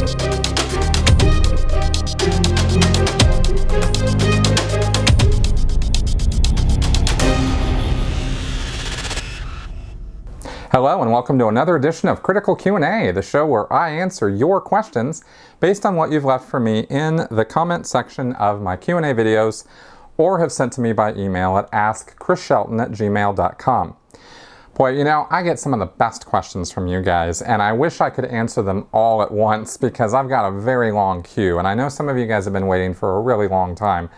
Hello and welcome to another edition of Critical Q&A, the show where I answer your questions based on what you've left for me in the comment section of my Q&A videos or have sent to me by email at askchrisshelton@gmail.com. Boy, you know, I get some of the best questions from you guys, and I wish I could answer them all at once because I've got a very long queue, and I know some of you guys have been waiting for a really long time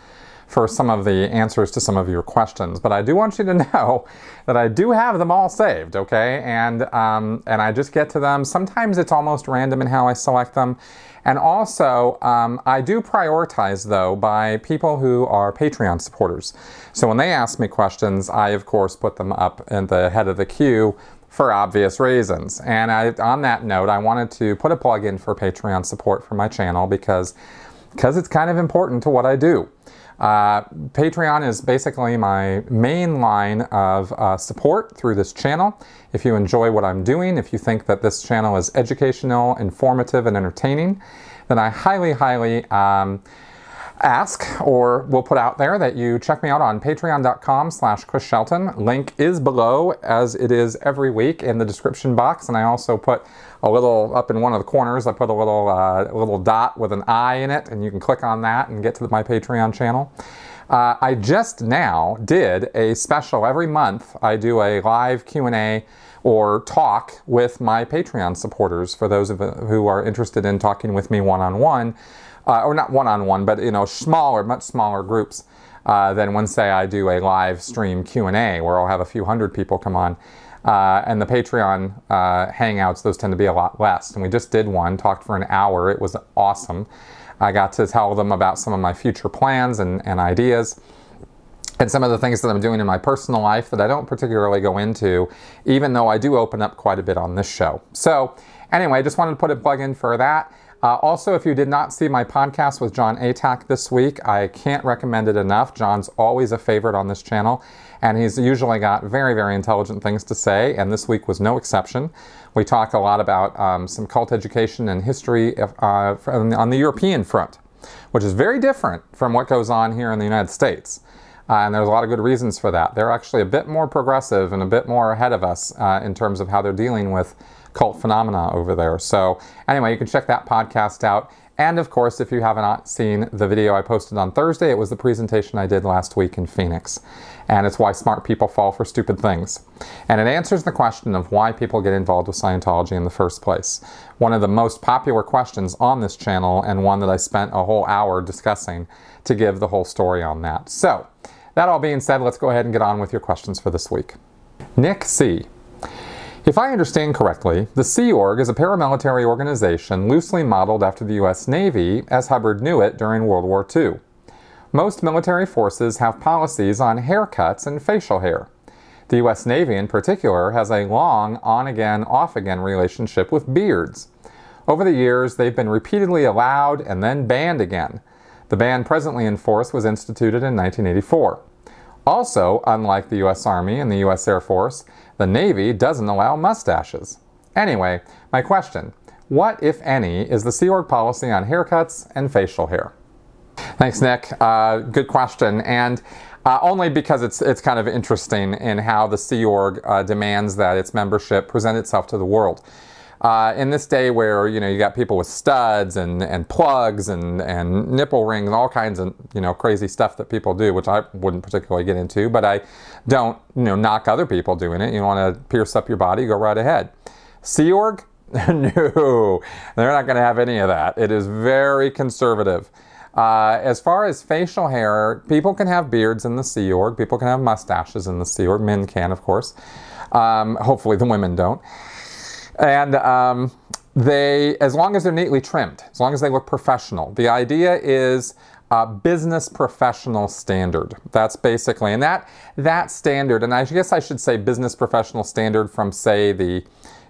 for some of the answers to some of your questions, but I do want you to know that I do have them all saved, okay? And I just get to them. Sometimes it's almost random in how I select them. And also, I do prioritize, though, by people who are Patreon supporters. So when they ask me questions, I, of course, put them up in the head of the queue for obvious reasons. And on that note, I wanted to put a plug in for Patreon support for my channel because it's kind of important to what I do. Patreon is basically my main line of support through this channel. If you enjoy what I'm doing, if you think that this channel is educational, informative, and entertaining, then I highly, highly ask or will put out there that you check me out on patreon.com/ChrissShelton. Link is below, as it is every week, in the description box, and I also put a little up in one of the corners. I put a little dot with an I in it, and you can click on that and get to my Patreon channel. I just now did a special. Every month I do a live Q&A or talk with my Patreon supporters for those of who are interested in talking with me one-on-one. Or not one-on-one, but, you know, much smaller groups than when, say, I do a live stream Q&A where I'll have a few hundred people come on. And the Patreon hangouts, those tend to be a lot less. And we just did one, talked for an hour. It was awesome. I got to tell them about some of my future plans and ideas and some of the things that I'm doing in my personal life that I don't particularly go into, even though I do open up quite a bit on this show. So anyway, I just wanted to put a plug in for that. Also, if you did not see my podcast with John Atack this week, I can't recommend it enough. John's always a favorite on this channel, and he's usually got very, very intelligent things to say, and this week was no exception. We talk a lot about some cult education and history on the European front, which is very different from what goes on here in the United States. And there's a lot of good reasons for that. They're actually a bit more progressive and a bit more ahead of us in terms of how they're dealing with cult phenomena over there. So anyway, you can check that podcast out. And of course, if you have not seen the video I posted on Thursday, it was the presentation I did last week in Phoenix. And it's why smart people fall for stupid things. And it answers the question of why people get involved with Scientology in the first place. One of the most popular questions on this channel, and one that I spent a whole hour discussing to give the whole story on that. So, that all being said, let's go ahead and get on with your questions for this week. Nick C. If I understand correctly, the Sea Org is a paramilitary organization loosely modeled after the U.S. Navy as Hubbard knew it during World War II. Most military forces have policies on haircuts and facial hair. The U.S. Navy in particular has a long on-again, off-again relationship with beards. Over the years, they've been repeatedly allowed and then banned again. The ban presently in force was instituted in 1984. Also, unlike the U.S. Army and the U.S. Air Force, the Navy doesn't allow mustaches. Anyway, my question, what, if any, is the Sea Org policy on haircuts and facial hair? Thanks, Nick. Good question, and only because it's kind of interesting in how the Sea Org demands that its membership present itself to the world. In this day where, you know, you got people with studs and plugs and nipple rings and all kinds of, you know, crazy stuff that people do, which I wouldn't particularly get into, but I don't, you know, knock other people doing it. You want to pierce up your body, go right ahead. Sea Org? No, they're not going to have any of that. It is very conservative. As far as facial hair, people can have beards in the Sea Org. People can have mustaches in the Sea Org. Men can, of course. Hopefully the women don't. And they, as long as they're neatly trimmed, as long as they look professional. The idea is business professional standard. That's basically, and that standard, and I guess I should say business professional standard from, say, the,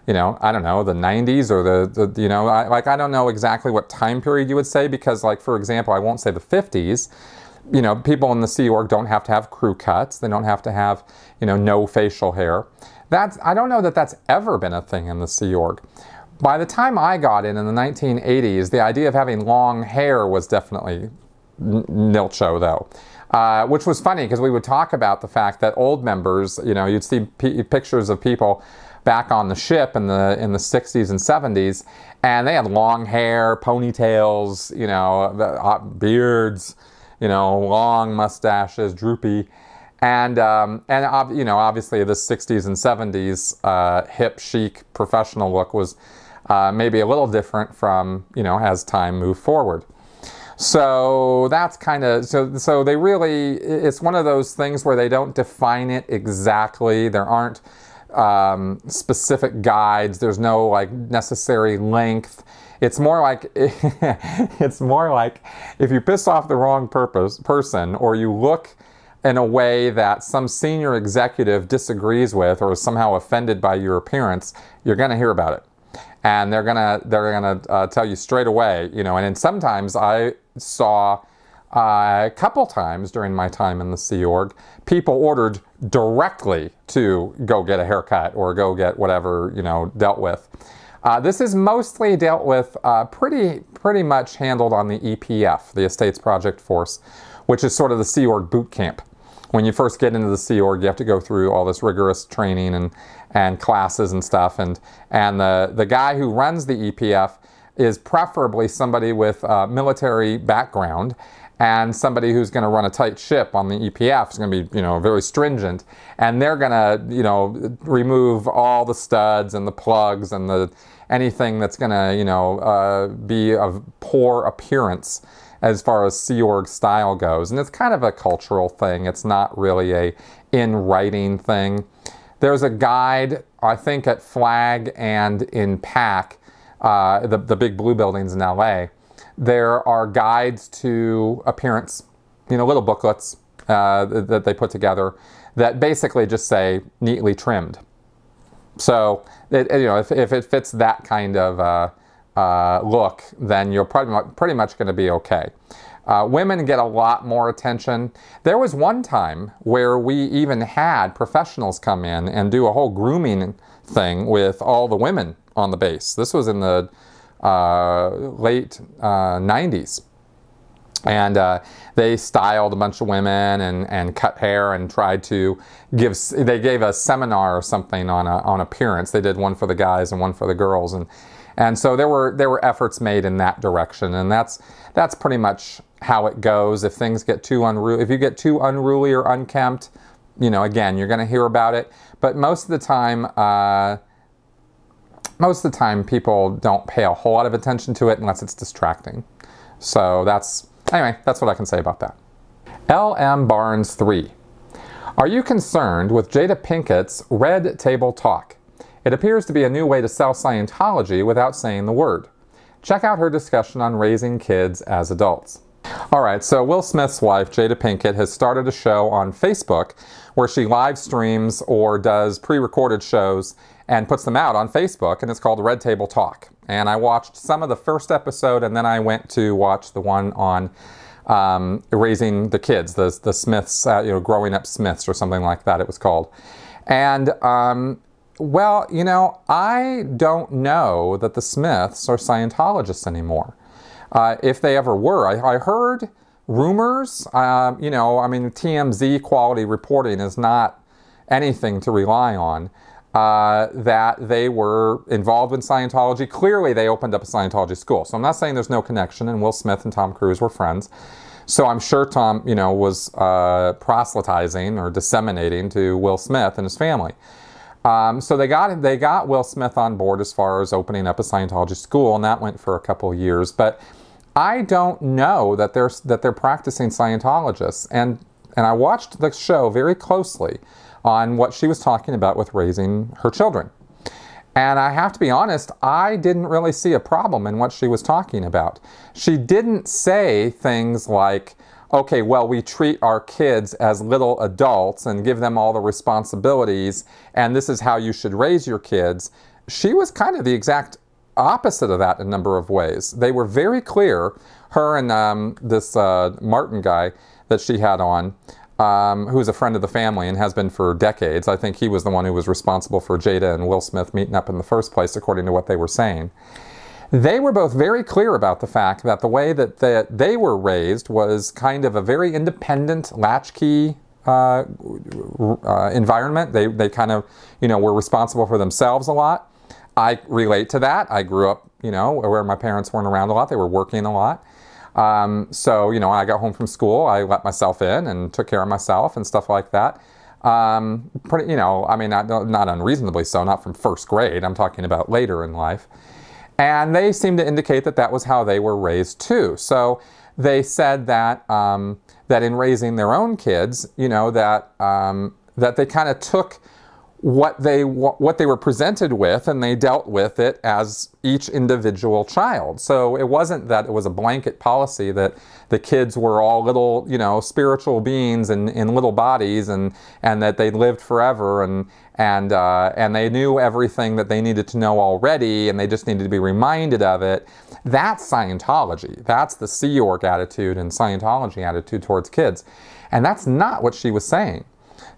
you know, I don't know, the 90s or the you know, I don't know exactly what time period you would say, because, like, for example, I won't say the 50s. You know, people in the Sea Org don't have to have crew cuts. They don't have to have, you know, no facial hair. I don't know that that's ever been a thing in the Sea Org. By the time I got in the 1980s, the idea of having long hair was definitely nilcho, though. Which was funny because we would talk about the fact that old members, you know, you'd see pictures of people back on the ship in the 60s and 70s, and they had long hair, ponytails, you know, beards, you know, long mustaches, droopy, and you know, obviously the 60s and 70s hip, chic, professional look was maybe a little different from, you know, as time moved forward. So that's kind of, so they really, it's one of those things where they don't define it exactly. There aren't specific guides. There's no like necessary length. It's more like, it's more like if you piss off the wrong person, or you look in a way that some senior executive disagrees with or is somehow offended by your appearance, you're going to hear about it. And they're gonna tell you straight away, you know. And then sometimes I saw a couple times during my time in the Sea Org, people ordered directly to go get a haircut or go get whatever, you know, dealt with. This is mostly dealt with, pretty much handled on the EPF, the Estates Project Force, which is sort of the Sea Org boot camp. When you first get into the Sea Org, you have to go through all this rigorous training and classes and stuff. And the guy who runs the EPF is preferably somebody with a military background and somebody who's going to run a tight ship on the EPF. Is going to be, you know, very stringent. And they're going to, you know, remove all the studs and the plugs and anything that's going to, you know, be of poor appearance as far as Sea Org style goes. And it's kind of a cultural thing. It's not really a in-writing thing. There's a guide, I think, at Flag and in PAC, the big blue buildings in LA. There are guides to appearance, you know, little booklets that they put together that basically just say neatly trimmed. So, you know, if it fits that kind of look, then you're pretty much going to be okay. Women get a lot more attention. There was one time where we even had professionals come in and do a whole grooming thing with all the women on the base. This was in the late 90s. And they styled a bunch of women and cut hair and tried to they gave a seminar or something on appearance. They did one for the guys and one for the girls. And so there were efforts made in that direction, and that's pretty much how it goes. If things get too unruly, if you get too unruly or unkempt, you know, again, you're going to hear about it. But most of the time, people don't pay a whole lot of attention to it unless it's distracting. So anyway, that's what I can say about that. L.M. Barnes 3. Are you concerned with Jada Pinkett's Red Table Talk? It appears to be a new way to sell Scientology without saying the word. Check out her discussion on raising kids as adults. Alright, so Will Smith's wife, Jada Pinkett, has started a show on Facebook where she live streams or does pre-recorded shows and puts them out on Facebook, and it's called Red Table Talk. And I watched some of the first episode, and then I went to watch the one on raising the kids, the Smiths, you know, growing up Smiths or something like that it was called. And well, you know, I don't know that the Smiths are Scientologists anymore. If they ever were. I heard rumors, you know, I mean, TMZ quality reporting is not anything to rely on, that they were involved in Scientology. Clearly, they opened up a Scientology school. So I'm not saying there's no connection, and Will Smith and Tom Cruise were friends. So I'm sure Tom, you know, was proselytizing or disseminating to Will Smith and his family. So they got Will Smith on board as far as opening up a Scientology school, and that went for a couple of years. But I don't know that they're practicing Scientologists, and I watched the show very closely on what she was talking about with raising her children. And I have to be honest, I didn't really see a problem in what she was talking about. She didn't say things like, okay, well, we treat our kids as little adults and give them all the responsibilities, and this is how you should raise your kids. She was kind of the exact opposite of that in a number of ways. They were very clear, her and this Martin guy that she had on, who's a friend of the family and has been for decades. I think he was the one who was responsible for Jada and Will Smith meeting up in the first place, according to what they were saying. They were both very clear about the fact that the way that they were raised was kind of a very independent, latchkey environment. They kind of, were responsible for themselves a lot. I relate to that. I grew up, where my parents weren't around a lot. They were working a lot. So, when I got home from school, I let myself in and took care of myself and stuff like that. Pretty, not unreasonably so, not from first grade. I'm talking about later in life. And they seem to indicate that that was how they were raised too. So they said that that in raising their own kids, that they kind of took what they were presented with and they dealt with it as each individual child. So it wasn't that it was a blanket policy that the kids were all little, spiritual beings in little bodies and that they lived forever and they knew everything that they needed to know already and they just needed to be reminded of it. That's Scientology. That's the Sea Org attitude and Scientology attitude towards kids. And that's not what she was saying.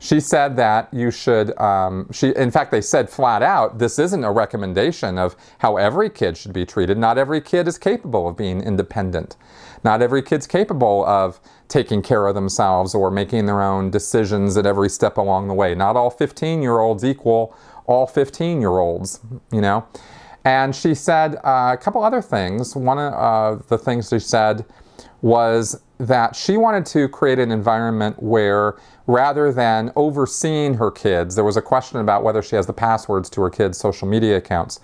She said that you should, in fact, they said flat out, this isn't a recommendation of how every kid should be treated. Not every kid is capable of being independent. Not every kid's capable of taking care of themselves or making their own decisions at every step along the way. Not all 15-year-olds equal all 15-year-olds, And she said a couple other things. One of the things she said was that she wanted to create an environment where, rather than overseeing her kids, there was a question about whether she has the passwords to her kids' social media accounts.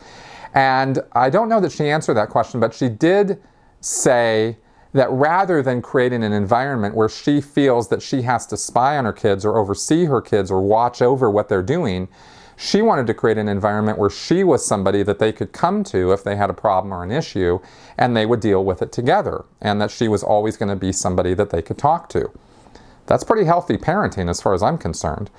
And I don't know that she answered that question, but she did say that rather than creating an environment where she feels that she has to spy on her kids or oversee her kids or watch over what they're doing, she wanted to create an environment where she was somebody that they could come to if they had a problem or an issue, and they would deal with it together, and that she was always going to be somebody that they could talk to. That's pretty healthy parenting as far as I'm concerned.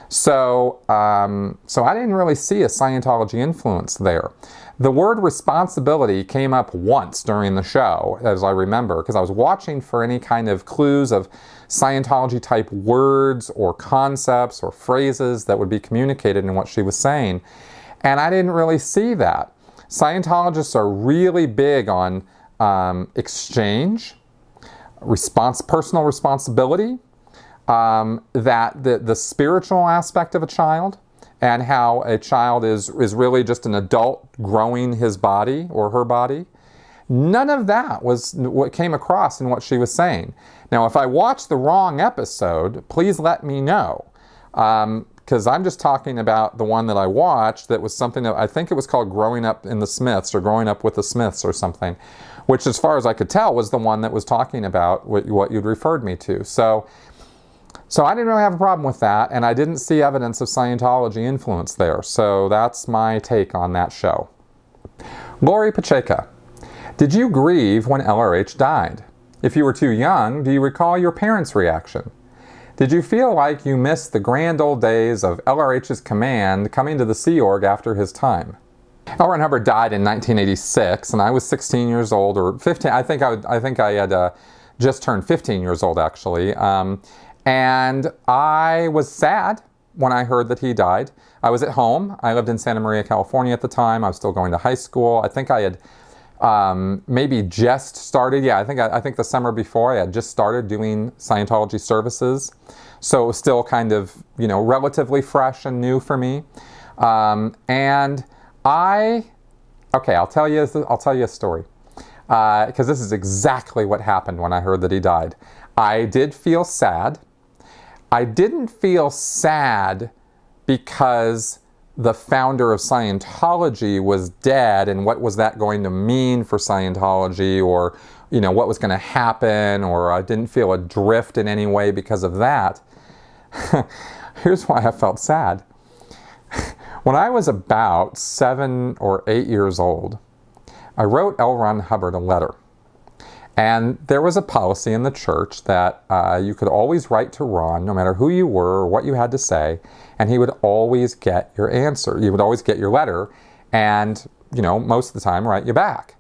So I didn't really see a Scientology influence there. The word responsibility came up once during the show, as I remember, because I was watching for any kind of clues of Scientology-type words or concepts or phrases that would be communicated in what she was saying. And I didn't really see that. Scientologists are really big on exchange, personal responsibility, that the spiritual aspect of a child, and how a child is really just an adult growing his body or her body. None of that was what came across in what she was saying. Now, if I watched the wrong episode, please let me know. Because I'm just talking about the one that I watched that was something that I think it was called Growing Up in the Smiths or Growing Up with the Smiths or something, which as far as I could tell was the one that was talking about what you'd referred me to. So I didn't really have a problem with that, and I didn't see evidence of Scientology influence there. So that's my take on that show. Lori Pacheca. Did you grieve when LRH died? If you were too young, do you recall your parents' reaction? Did you feel like you missed the grand old days of LRH's command coming to the Sea Org after his time? L. Ron Hubbard died in 1986, and I was 16 years old, or 15. I think I had just turned 15 years old, actually. And I was sad when I heard that he died. I was at home. I lived in Santa Maria, California at the time. I was still going to high school. I think I had maybe just started. Yeah, I think the summer before I had just started doing Scientology services. So it was still kind of, relatively fresh and new for me. And I'll tell you a story. Because this is exactly what happened when I heard that he died. I did feel sad. I didn't feel sad because the founder of Scientology was dead and what was that going to mean for Scientology, or what was going to happen, or I didn't feel adrift in any way because of that. Here's why I felt sad. When I was about 7 or 8 years old, I wrote L. Ron Hubbard a letter. And there was a policy in the church that you could always write to Ron, no matter who you were or what you had to say, and he would always get your answer. You would always get your letter, and, most of the time write you back.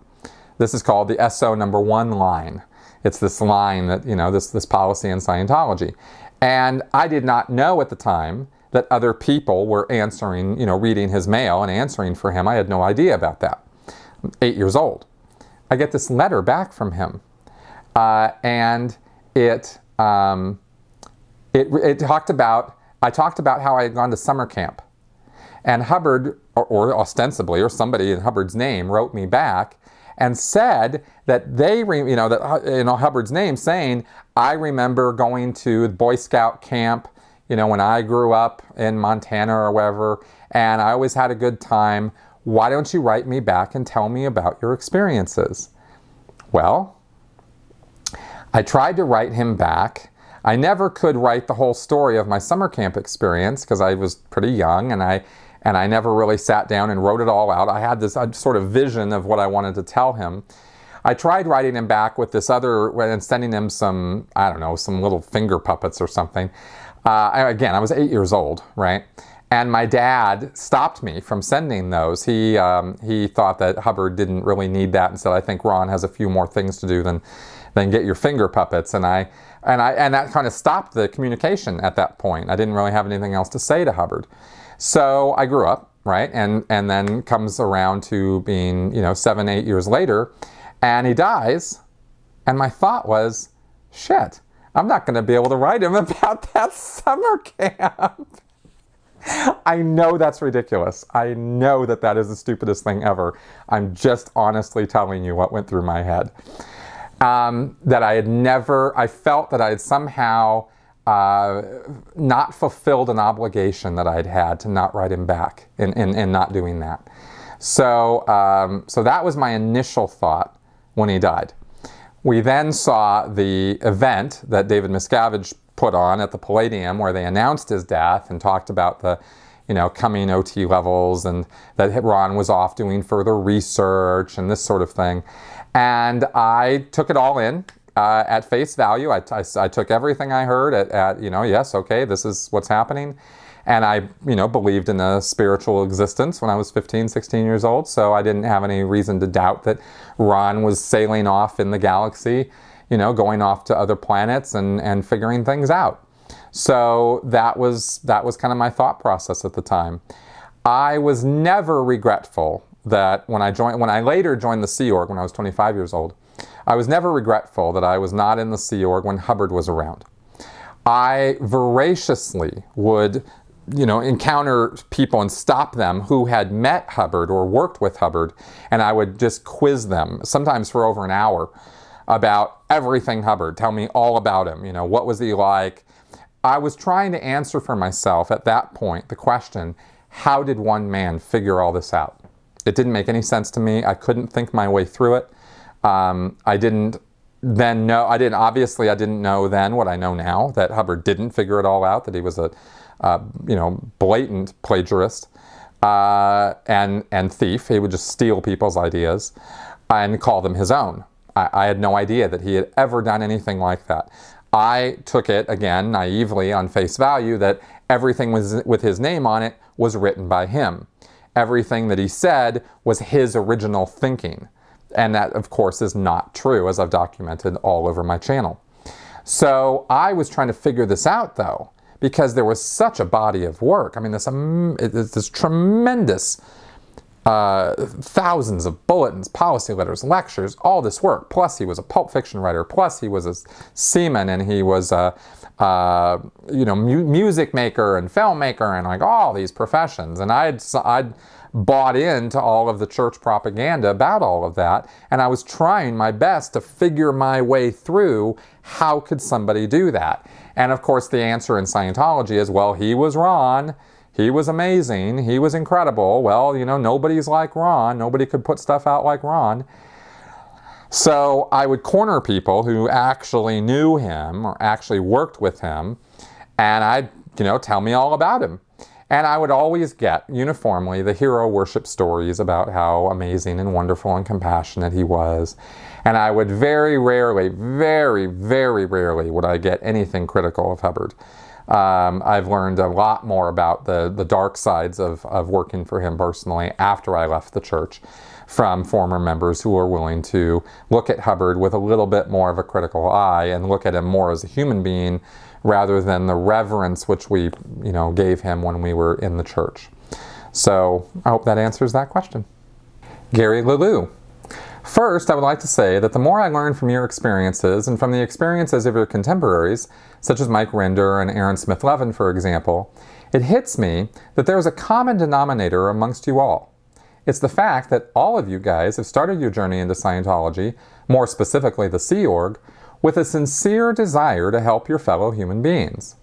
This is called the SO number 1 line. It's this line that, this policy in Scientology. And I did not know at the time that other people were answering, reading his mail and answering for him. I had no idea about that. I'm 8 years old. I get this letter back from him, and it talked about, I talked about how I had gone to summer camp, and Hubbard, or ostensibly, or somebody in Hubbard's name, wrote me back and said that Hubbard's name, saying, I remember going to Boy Scout camp, when I grew up in Montana or wherever, and I always had a good time. Why don't you write me back and tell me about your experiences? Well, I tried to write him back. I never could write the whole story of my summer camp experience because I was pretty young, and I never really sat down and wrote it all out. I had this sort of vision of what I wanted to tell him. I tried writing him back with this other, and sending him some, some little finger puppets or something. Again, I was 8 years old, right? And my dad stopped me from sending those. He thought that Hubbard didn't really need that, and said, I think Ron has a few more things to do than get your finger puppets. And that kind of stopped the communication at that point. I didn't really have anything else to say to Hubbard. So I grew up, right? And then comes around to being, 7, 8 years later, and he dies. And my thought was, shit, I'm not going to be able to write him about that summer camp. I know that's ridiculous. I know that is the stupidest thing ever. I'm just honestly telling you what went through my head. That I felt that I had somehow not fulfilled an obligation that I'd had to not write him back in not doing that. So that was my initial thought when he died. We then saw the event that David Miscavige put on at the Palladium, where they announced his death and talked about the coming OT levels, and that Ron was off doing further research and this sort of thing. And I took it all in at face value. I took everything I heard at yes, okay, this is what's happening. And I, believed in a spiritual existence when I was 15, 16 years old. So I didn't have any reason to doubt that Ron was sailing off in the galaxy, going off to other planets and figuring things out. So that was kind of my thought process at the time. I was never regretful that when I later joined the Sea Org when I was 25 years old, I was never regretful that I was not in the Sea Org when Hubbard was around. I voraciously would encounter people and stop them who had met Hubbard or worked with Hubbard, and I would just quiz them, sometimes for over an hour, about everything Hubbard. Tell me all about him. What was he like? I was trying to answer for myself at that point the question, how did one man figure all this out? It didn't make any sense to me. I couldn't think my way through it. I didn't know then what I know now, that Hubbard didn't figure it all out, that he was a blatant plagiarist and thief. He would just steal people's ideas and call them his own. I had no idea that he had ever done anything like that. I took it, again, naively on face value, that everything with his name on it was written by him. Everything that he said was his original thinking. And that, of course, is not true, as I've documented all over my channel. So I was trying to figure this out, though, because there was such a body of work. I mean, this tremendous thousands of bulletins, policy letters, lectures, all this work. Plus, he was a pulp fiction writer. Plus, he was a seaman, and he was a music maker and filmmaker, and like all these professions. And I'd bought into all of the church propaganda about all of that, and I was trying my best to figure my way through how could somebody do that. And of course the answer in Scientology is, well, he was Ron, he was amazing, he was incredible, well, nobody's like Ron, nobody could put stuff out like Ron. So I would corner people who actually knew him or actually worked with him, and I'd, tell me all about him. And I would always get, uniformly, the hero worship stories about how amazing and wonderful and compassionate he was. And I would very rarely, very, very rarely would I get anything critical of Hubbard. I've learned a lot more about the dark sides of working for him personally after I left the church. from former members who are willing to look at Hubbard with a little bit more of a critical eye and look at him more as a human being rather than the reverence which we, gave him when we were in the church. So I hope that answers that question. Gary Lulu. First, I would like to say that the more I learn from your experiences and from the experiences of your contemporaries, such as Mike Rinder and Aaron Smith-Levin, for example, it hits me that there is a common denominator amongst you all. It's the fact that all of you guys have started your journey into Scientology, more specifically the Sea Org, with a sincere desire to help your fellow human beings.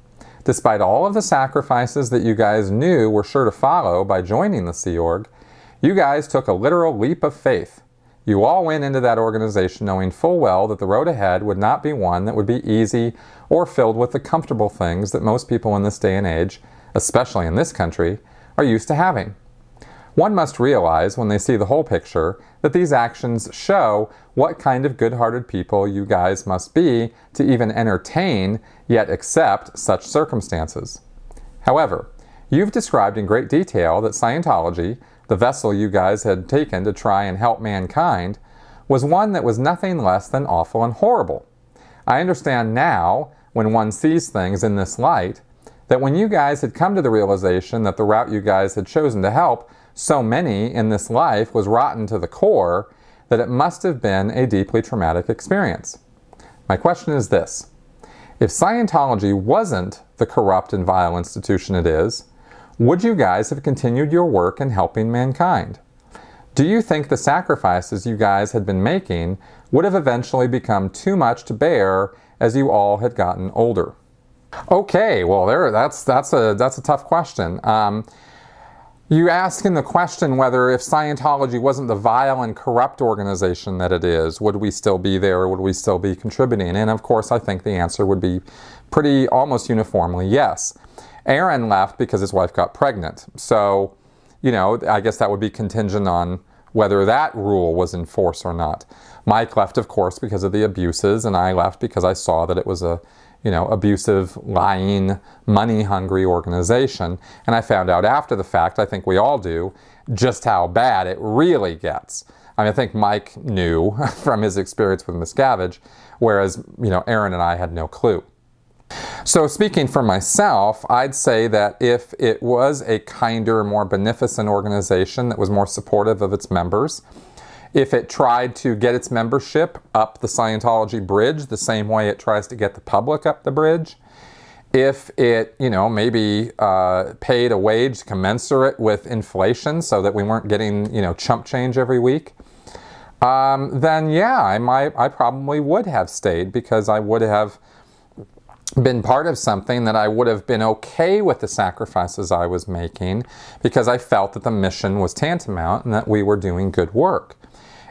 Despite all of the sacrifices that you guys knew were sure to follow by joining the Sea Org, you guys took a literal leap of faith. You all went into that organization knowing full well that the road ahead would not be one that would be easy or filled with the comfortable things that most people in this day and age, especially in this country, are used to having. One must realize when they see the whole picture that these actions show what kind of good-hearted people you guys must be to even entertain yet accept such circumstances. However, you've described in great detail that Scientology, the vessel you guys had taken to try and help mankind, was one that was nothing less than awful and horrible. I understand now, when one sees things in this light, that when you guys had come to the realization that the route you guys had chosen to help so many in this life was rotten to the core, that it must have been a deeply traumatic experience. My question is this: if Scientology wasn't the corrupt and vile institution it is, would you guys have continued your work in helping mankind? Do you think the sacrifices you guys had been making would have eventually become too much to bear as you all had gotten older? Okay, well, that's a tough question. You ask in the question whether if Scientology wasn't the vile and corrupt organization that it is, would we still be there or would we still be contributing? And of course, I think the answer would be pretty almost uniformly yes. Aaron left because his wife got pregnant. So, I guess that would be contingent on whether that rule was in force or not. Mike left, of course, because of the abuses, and I left because I saw that it was a, abusive, lying, money-hungry organization. And I found out after the fact, I think we all do, just how bad it really gets. I think Mike knew from his experience with Miscavige, whereas, Aaron and I had no clue. So speaking for myself, I'd say that if it was a kinder, more beneficent organization that was more supportive of its members, if it tried to get its membership up the Scientology bridge the same way it tries to get the public up the bridge, if it, maybe paid a wage commensurate with inflation so that we weren't getting, chump change every week, then yeah, I probably would have stayed because I would have been part of something that I would have been okay with the sacrifices I was making because I felt that the mission was tantamount and that we were doing good work.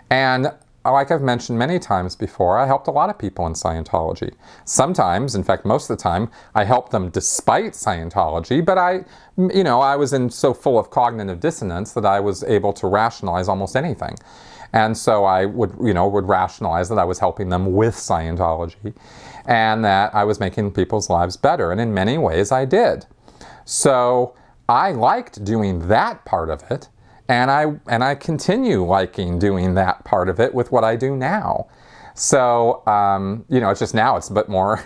And like I've mentioned many times before, I helped a lot of people in Scientology. Sometimes, in fact most of the time, I helped them despite Scientology, but I was so full of cognitive dissonance that I was able to rationalize almost anything. And so I would rationalize that I was helping them with Scientology and that I was making people's lives better. And in many ways I did. So I liked doing that part of it. And I continue liking doing that part of it with what I do now. So, it's just now it's a bit more,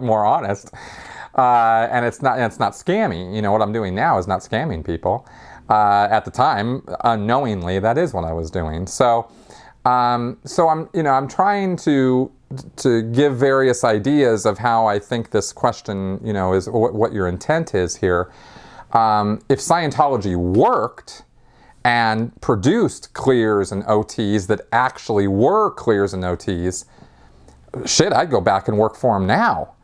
more honest. And it's not scammy. What I'm doing now is not scamming people. At the time, unknowingly, that is what I was doing. So I'm trying to give various ideas of how I think this question, is what your intent is here. If Scientology worked and produced clears and OTs that actually were clears and OTs, shit, I'd go back and work for them now.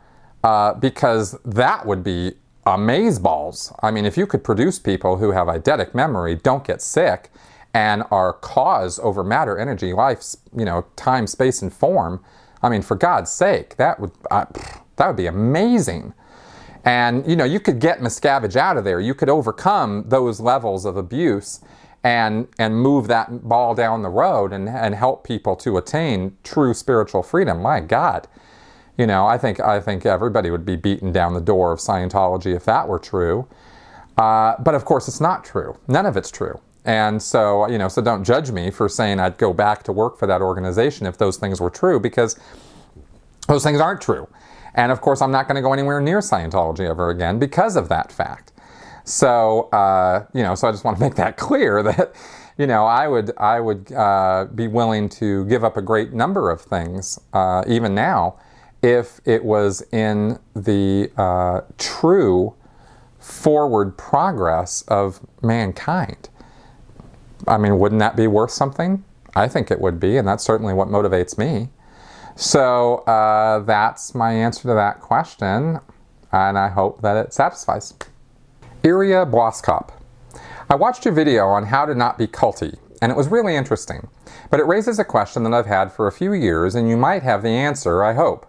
Because that would be amazeballs. I mean, if you could produce people who have eidetic memory, don't get sick, and are cause over matter, energy, life, time, space, and form, I mean, for God's sake, that would be amazing. And, you could get Miscavige out of there. You could overcome those levels of abuse and move that ball down the road and help people to attain true spiritual freedom. My God. I think everybody would be beaten down the door of Scientology if that were true. But of course it's not true. None of it's true. And so, so don't judge me for saying I'd go back to work for that organization if those things were true, because those things aren't true. And of course, I'm not going to go anywhere near Scientology ever again because of that fact. So, so I just want to make that clear that, I would be willing to give up a great number of things, even now, if it was in the true forward progress of mankind. I mean, wouldn't that be worth something? I think it would be, and that's certainly what motivates me. So that's my answer to that question, and I hope that it satisfies. Iria Blaskop. I watched your video on how to not be culty, and it was really interesting, but it raises a question that I've had for a few years, and you might have the answer, I hope.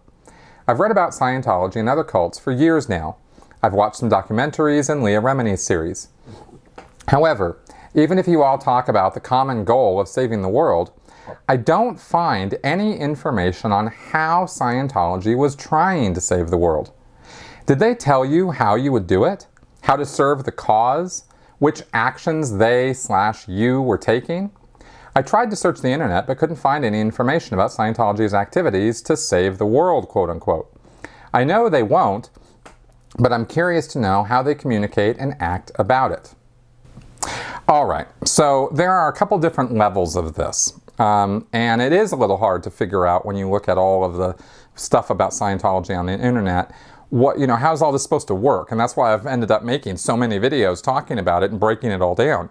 I've read about Scientology and other cults for years now. I've watched some documentaries and Leah Remini's series. However, even if you all talk about the common goal of saving the world, I don't find any information on how Scientology was trying to save the world. Did they tell you how you would do it? How to serve the cause? Which actions they/you were taking? I tried to search the internet but couldn't find any information about Scientology's activities to save the world, quote unquote. I know they won't, but I'm curious to know how they communicate and act about it. All right, so there are a couple different levels of this, and it is a little hard to figure out when you look at all of the stuff about Scientology on the internet, how's all this supposed to work? And that's why I've ended up making so many videos talking about it and breaking it all down.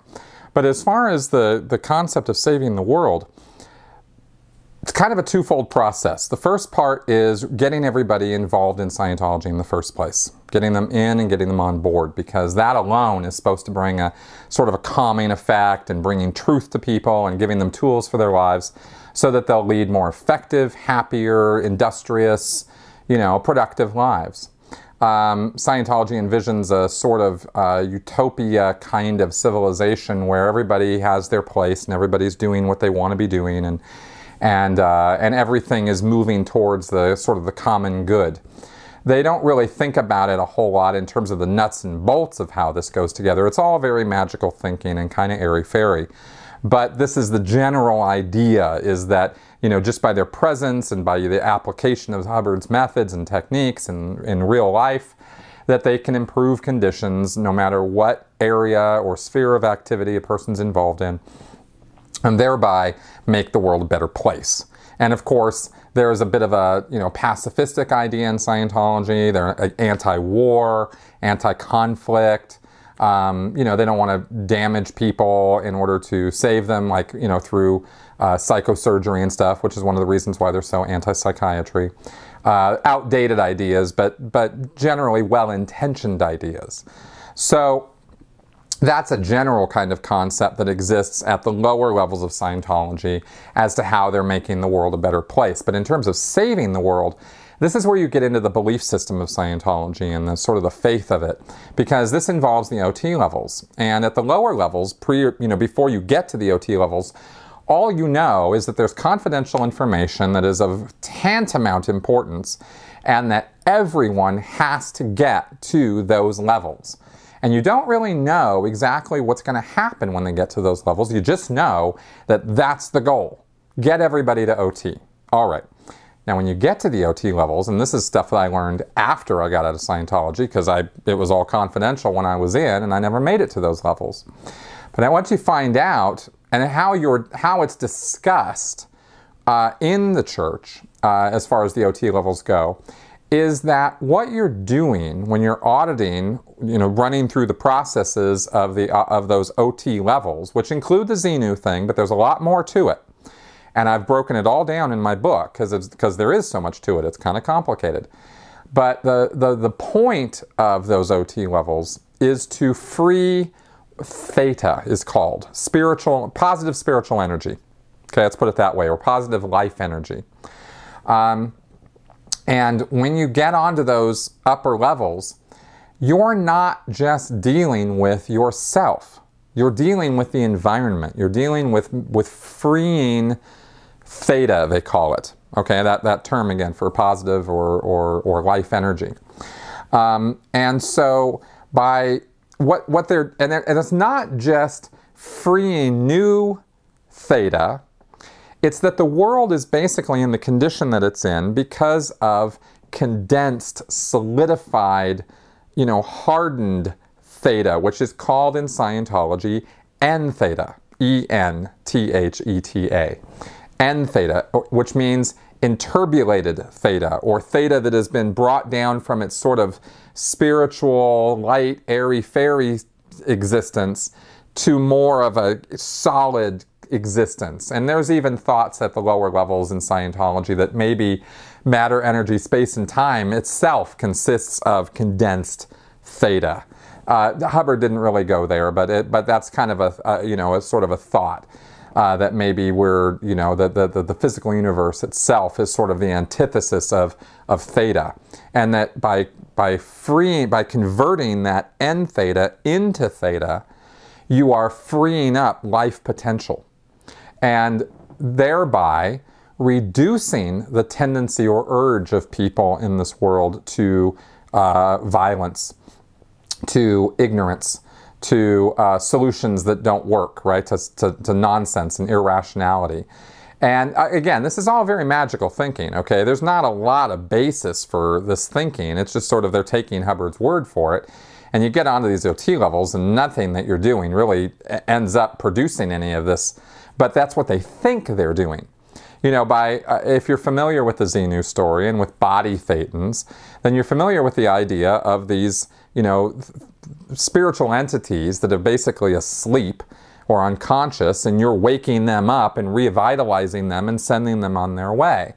But as far as the concept of saving the world, it's kind of a twofold process. The first part is getting everybody involved in Scientology in the first place, getting them in and getting them on board, because that alone is supposed to bring a sort of a calming effect and bringing truth to people and giving them tools for their lives so that they'll lead more effective, happier, industrious, productive lives. Scientology envisions a sort of utopia kind of civilization where everybody has their place and everybody's doing what they want to be doing, and everything is moving towards the sort of the common good. They don't really think about it a whole lot in terms of the nuts and bolts of how this goes together. It's all very magical thinking and kind of airy-fairy. But this is the general idea, is that, just by their presence and by the application of Hubbard's methods and techniques in real life, that they can improve conditions no matter what area or sphere of activity a person's involved in, and thereby make the world a better place. And of course, there's a bit of a pacifistic idea in Scientology. They're anti-war, anti-conflict. They don't want to damage people in order to save them, like through psychosurgery and stuff, which is one of the reasons why they're so anti-psychiatry. Outdated ideas, but generally well-intentioned ideas. So that's a general kind of concept that exists at the lower levels of Scientology as to how they're making the world a better place. But in terms of saving the world, this is where you get into the belief system of Scientology and the sort of the faith of it, because this involves the OT levels. And at the lower levels, before you get to the OT levels, all you know is that there's confidential information that is of tantamount importance and that everyone has to get to those levels. And you don't really know exactly what's going to happen when they get to those levels. You just know that that's the goal. Get everybody to OT. All right. Now, when you get to the OT levels, and this is stuff that I learned after I got out of Scientology, because it was all confidential when I was in, and I never made it to those levels. But once you find out, and how it's discussed in the church, as far as the OT levels go, is that what you're doing when you're auditing, running through the processes of those OT levels, which include the Xenu thing, but there's a lot more to it. And I've broken it all down in my book because there is so much to it. It's kind of complicated. But the point of those OT levels is to free theta, is called positive spiritual energy. Okay, let's put it that way, or positive life energy. And when you get onto those upper levels, you're not just dealing with yourself. You're dealing with the environment. You're dealing with freeing theta, they call it. Okay, that term again for positive or life energy. And so by what they're, and it's not just freeing new theta. It's that the world is basically in the condition that it's in because of condensed, solidified, hardened theta, which is called in Scientology N theta, E-N-T-H-E-T-A. N theta, which means interbulated theta, or theta that has been brought down from its sort of spiritual, light, airy-fairy existence to more of a solid existence. And there's even thoughts at the lower levels in Scientology that maybe matter, energy, space, and time itself consists of condensed theta. Hubbard didn't really go there, but that's kind of a sort of a thought that maybe we're, the physical universe itself is sort of the antithesis of theta, and that by converting that N theta into theta, you are freeing up life potential, and thereby reducing the tendency or urge of people in this world to violence, to ignorance, to solutions that don't work, right? To nonsense and irrationality. And again, this is all very magical thinking, okay? There's not a lot of basis for this thinking. It's just sort of they're taking Hubbard's word for it. And you get onto these OT levels and nothing that you're doing really ends up producing any of this. But that's what they think they're doing. If you're familiar with the Xenu story and with body thetans, then you're familiar with the idea of these, spiritual entities that are basically asleep or unconscious, and you're waking them up and revitalizing them and sending them on their way.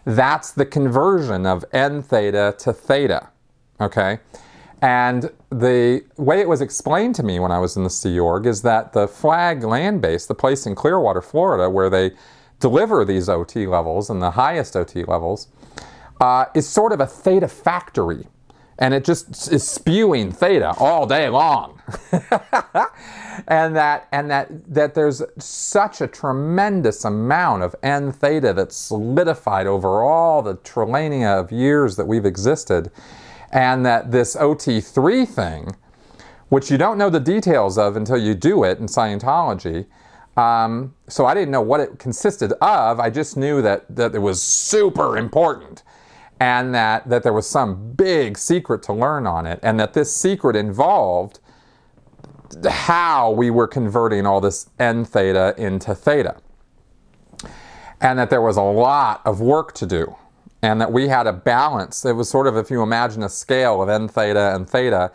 That's the conversion of N theta to theta, okay? And the way it was explained to me when I was in the Sea Org is that the Flag land base, the place in Clearwater, Florida, where they deliver these OT levels and the highest OT levels, is sort of a theta factory. And it just is spewing theta all day long. and that there's such a tremendous amount of N theta that's solidified over all the trillinia of years that we've existed. And that this OT3 thing, which you don't know the details of until you do it in Scientology, so I didn't know what it consisted of. I just knew that it was super important, and that there was some big secret to learn on it, and that this secret involved how we were converting all this N theta into theta, and that there was a lot of work to do, and that we had a balance. It was sort of, if you imagine a scale of N theta and theta,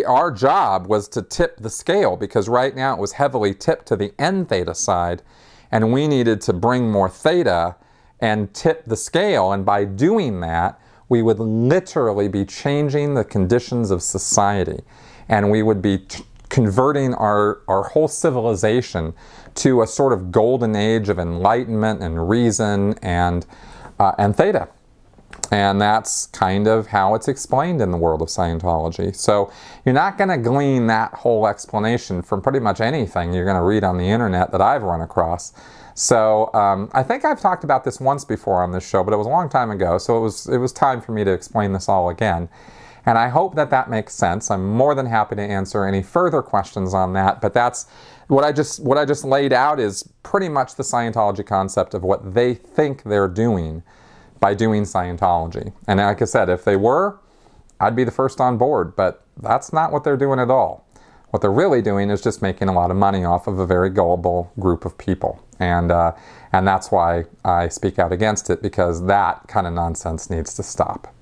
our job was to tip the scale, because right now it was heavily tipped to the N theta side, and we needed to bring more theta and tip the scale. And by doing that, we would literally be changing the conditions of society, and we would be converting our whole civilization to a sort of golden age of enlightenment and reason and theta. And that's kind of how it's explained in the world of Scientology. So you're not going to glean that whole explanation from pretty much anything you're going to read on the internet that I've run across. So I think I've talked about this once before on this show, but it was a long time ago, so it was time for me to explain this all again. And I hope that makes sense. I'm more than happy to answer any further questions on that, but that's what I just laid out is pretty much the Scientology concept of what they think they're doing by doing Scientology. And like I said, if they were, I'd be the first on board, but that's not what they're doing at all. What they're really doing is just making a lot of money off of a very gullible group of people. And that's why I speak out against it, because that kind of nonsense needs to stop.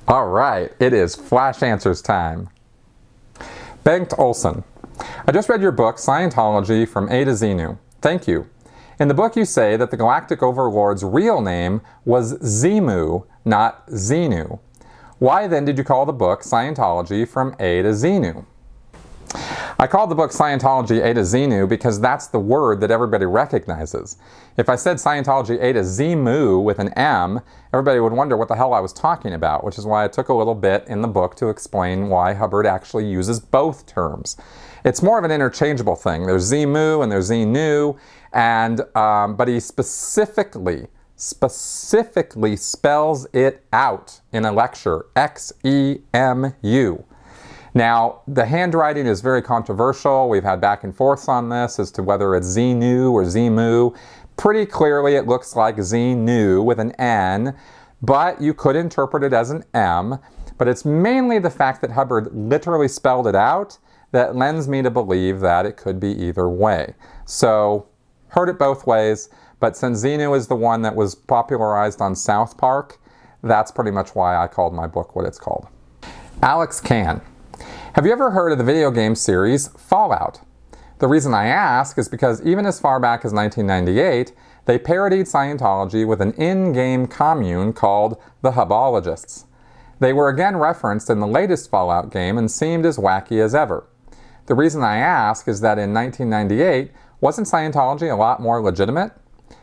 All right, it is Flash Answers time. Bengt Olson. I just read your book, Scientology from A to Xenu. Thank you. In the book you say that the Galactic Overlord's real name was Xenu, not Xenu. Why then did you call the book Scientology from A to Xenu? I called the book Scientology A to Xenu because that's the word that everybody recognizes. If I said Scientology A to Xemu with an M, everybody would wonder what the hell I was talking about, which is why I took a little bit in the book to explain why Hubbard actually uses both terms. It's more of an interchangeable thing. There's Xemu and there's Xenu, and but he specifically specifically spells it out in a lecture, Xemu. Now, the handwriting is very controversial. We've had back and forths on this as to whether it's Xenu or Xemu. Pretty clearly it looks like Xenu with an N, but you could interpret it as an M. But it's mainly the fact that Hubbard literally spelled it out that lends me to believe that it could be either way. So, heard it both ways, but since Xenu is the one that was popularized on South Park, that's pretty much why I called my book what it's called. Alex Can. Have you ever heard of the video game series Fallout? The reason I ask is because even as far back as 1998, they parodied Scientology with an in-game commune called the Hubbologists. They were again referenced in the latest Fallout game and seemed as wacky as ever. The reason I ask is that in 1998, wasn't Scientology a lot more legitimate?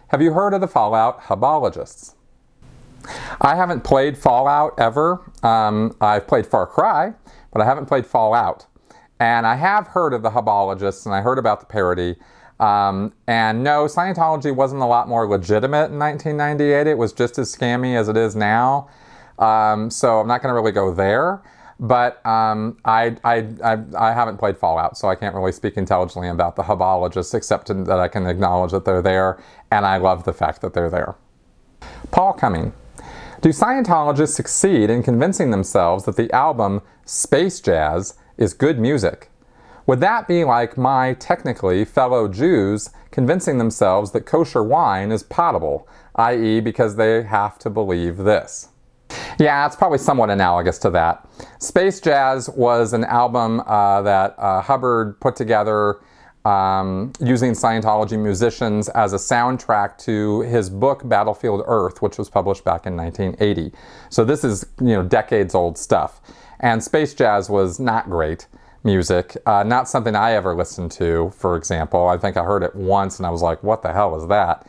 Have you heard of the Fallout Hubbologists? I haven't played Fallout ever. I've played Far Cry, but I haven't played Fallout. And I have heard of the Hubbologists, and I heard about the parody. And no, Scientology wasn't a lot more legitimate in 1998. It was just as scammy as it is now. So I'm not going to really go there. But I haven't played Fallout, so I can't really speak intelligently about the Hubbologists, except that I can acknowledge that they're there, and I love the fact that they're there. Paul Cumming. Do Scientologists succeed in convincing themselves that the album Space Jazz is good music? Would that be like my, technically, fellow Jews convincing themselves that kosher wine is potable, i.e. because they have to believe this? Yeah, it's probably somewhat analogous to that. Space Jazz was an album that Hubbard put together using Scientology musicians as a soundtrack to his book Battlefield Earth, which was published back in 1980. So this is, decades old stuff. And Space Jazz was not great music, not something I ever listened to, for example. I think I heard it once and I was like, what the hell is that?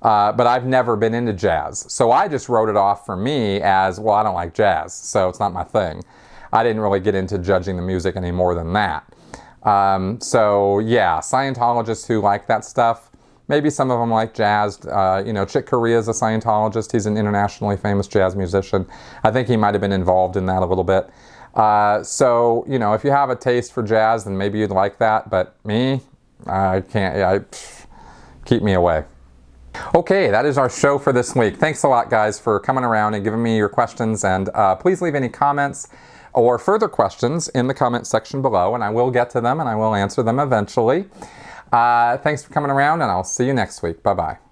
But I've never been into jazz. So I just wrote it off for me as, well, I don't like jazz, so it's not my thing. I didn't really get into judging the music any more than that. So yeah, Scientologists who like that stuff, maybe some of them like jazz. Chick Corea is a Scientologist. He's an internationally famous jazz musician. I think he might have been involved in that a little bit. So, if you have a taste for jazz, then maybe you'd like that. But me, I can't, keep me away. Okay, that is our show for this week. Thanks a lot, guys, for coming around and giving me your questions. And please leave any comments or further questions in the comment section below, and I will get to them and I will answer them eventually. Thanks for coming around, and I'll see you next week. Bye-bye.